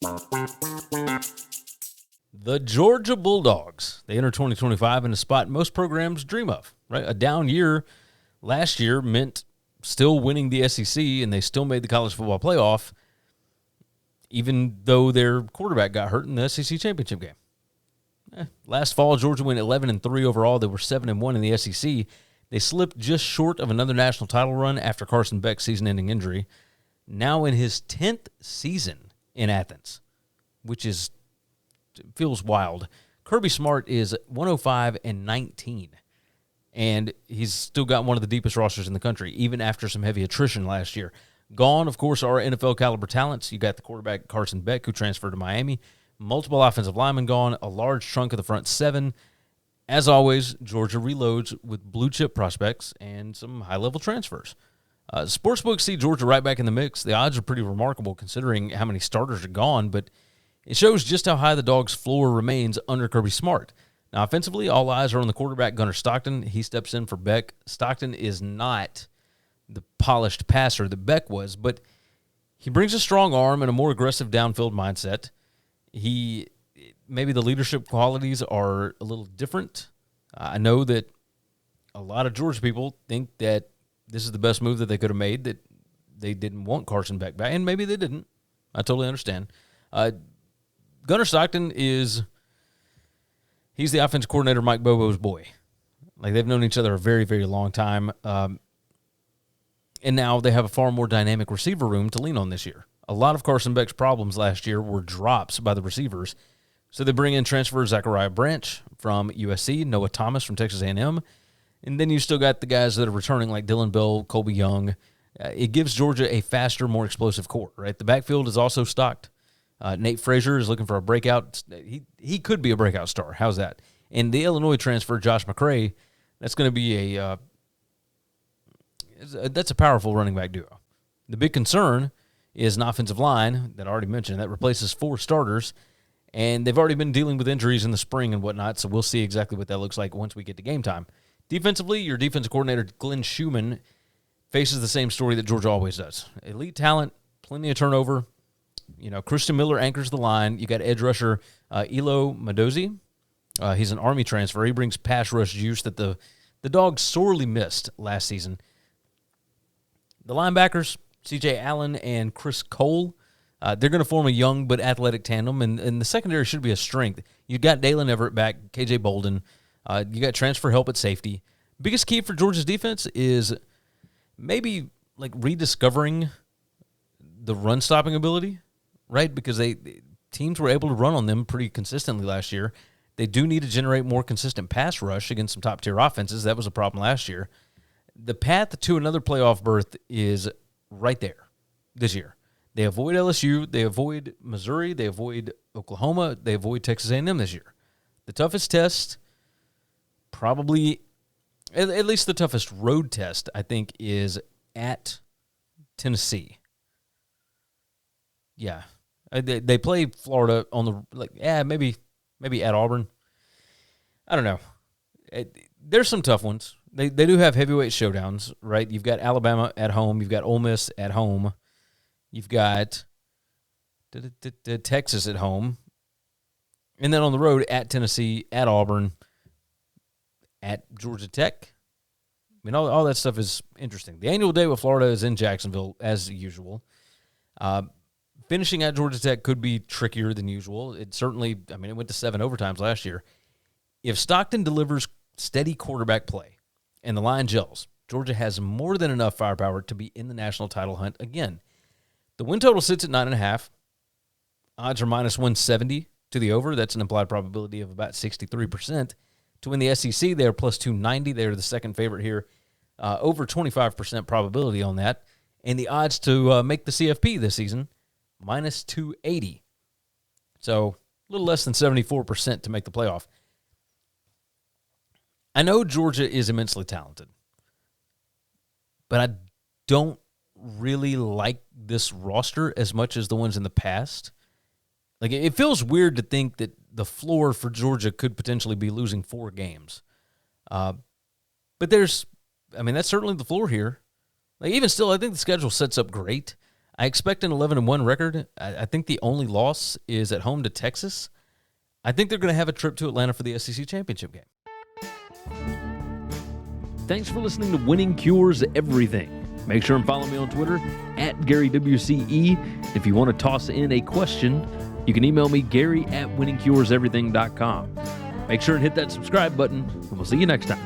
The Georgia Bulldogs, they enter 2025 in a spot most programs dream of, right? A down year last year meant still winning the SEC, and they still made the college football playoff, even though their quarterback got hurt in the SEC championship game. Last fall, Georgia went 11-3 overall. They were 7-1 in the SEC. They slipped just short of another national title run after Carson Beck's season-ending injury. Now in his 10th season in Athens, which feels wild. Kirby Smart is 105-19, and he's still got one of the deepest rosters in the country, even after some heavy attrition last year. Gone, of course, are NFL-caliber talents. You got the quarterback Carson Beck, who transferred to Miami. Multiple offensive linemen gone, a large chunk of the front seven. As always, Georgia reloads with blue-chip prospects and some high-level transfers. Sportsbooks see Georgia right back in the mix. The odds are pretty remarkable considering how many starters are gone, but it shows just how high the Dogs' floor remains under Kirby Smart. Now, offensively, all eyes are on the quarterback, Gunner Stockton. He steps in for Beck. Stockton is not the polished passer that Beck was, but he brings a strong arm and a more aggressive downfield mindset. Maybe the leadership qualities are a little different. I know that a lot of Georgia people think that this is the best move that they could have made, that they didn't want Carson Beck back, and maybe they didn't. I totally understand. Gunner Stockton he's the offensive coordinator, Mike Bobo's boy. Like, they've known each other a very, very long time. And now they have a far more dynamic receiver room to lean on this year. A lot of Carson Beck's problems last year were drops by the receivers. So they bring in transfer Zachariah Branch from USC, Noah Thomas from Texas A&M, and then you still got the guys that are returning like Daylen Bell, Colby Young. It gives Georgia a faster, more explosive core, right? The backfield is also stocked. Nate Frazier is looking for a breakout. He could be a breakout star. How's that? And the Illinois transfer, Josh McCray, that's going to be that's a powerful running back duo. The big concern is an offensive line that I already mentioned that replaces 4 starters, and they've already been dealing with injuries in the spring and whatnot, so we'll see exactly what that looks like once we get to game time. Defensively, your defensive coordinator, Glenn Schumann, faces the same story that Georgia always does. Elite talent, plenty of turnover. Christian Miller anchors the line. You got edge rusher Elo Madozi. He's an Army transfer. He brings pass rush juice that the Dogs sorely missed last season. The linebackers, C.J. Allen and Chris Cole, they're going to form a young but athletic tandem, and the secondary should be a strength. You got Daylen Everett back, K.J. Bolden. You got transfer help at safety. Biggest key for Georgia's defense is maybe like rediscovering the run-stopping ability, right? Because teams were able to run on them pretty consistently last year. They do need to generate more consistent pass rush against some top-tier offenses. That was a problem last year. The path to another playoff berth is right there this year. They avoid LSU. They avoid Missouri. They avoid Oklahoma. They avoid Texas A&M this year. The toughest test, probably, at least the toughest road test, I think, is at Tennessee. Yeah. They play Florida on maybe at Auburn. I don't know. There's some tough ones. They do have heavyweight showdowns, right? You've got Alabama at home. You've got Ole Miss at home. You've got Texas at home. And then on the road, at Tennessee, at Auburn, at Georgia Tech. I mean, all that stuff is interesting. The annual day with Florida is in Jacksonville, as usual. Finishing at Georgia Tech could be trickier than usual. It went to 7 overtimes last year. If Stockton delivers steady quarterback play and the line gels, Georgia has more than enough firepower to be in the national title hunt again. The win total sits at 9.5. Odds are minus 170 to the over. That's an implied probability of about 63%. To win the SEC, they are plus 290. They are the second favorite here. Over 25% probability on that. And the odds to make the CFP this season, minus 280. So a little less than 74% to make the playoff. I know Georgia is immensely talented, but I don't really like this roster as much as the ones in the past. Like, it feels weird to think that the floor for Georgia could potentially be losing 4 games. But that's certainly the floor here. Like, even still, I think the schedule sets up great. I expect an 11-1 record. I think the only loss is at home to Texas. I think they're going to have a trip to Atlanta for the SEC championship game. Thanks for listening to Winning Cures Everything. Make sure and follow me on Twitter @GaryWCE. If you want to toss in a question, you can email me Gary@winningcureseverything.com. Make sure and hit that subscribe button, and we'll see you next time.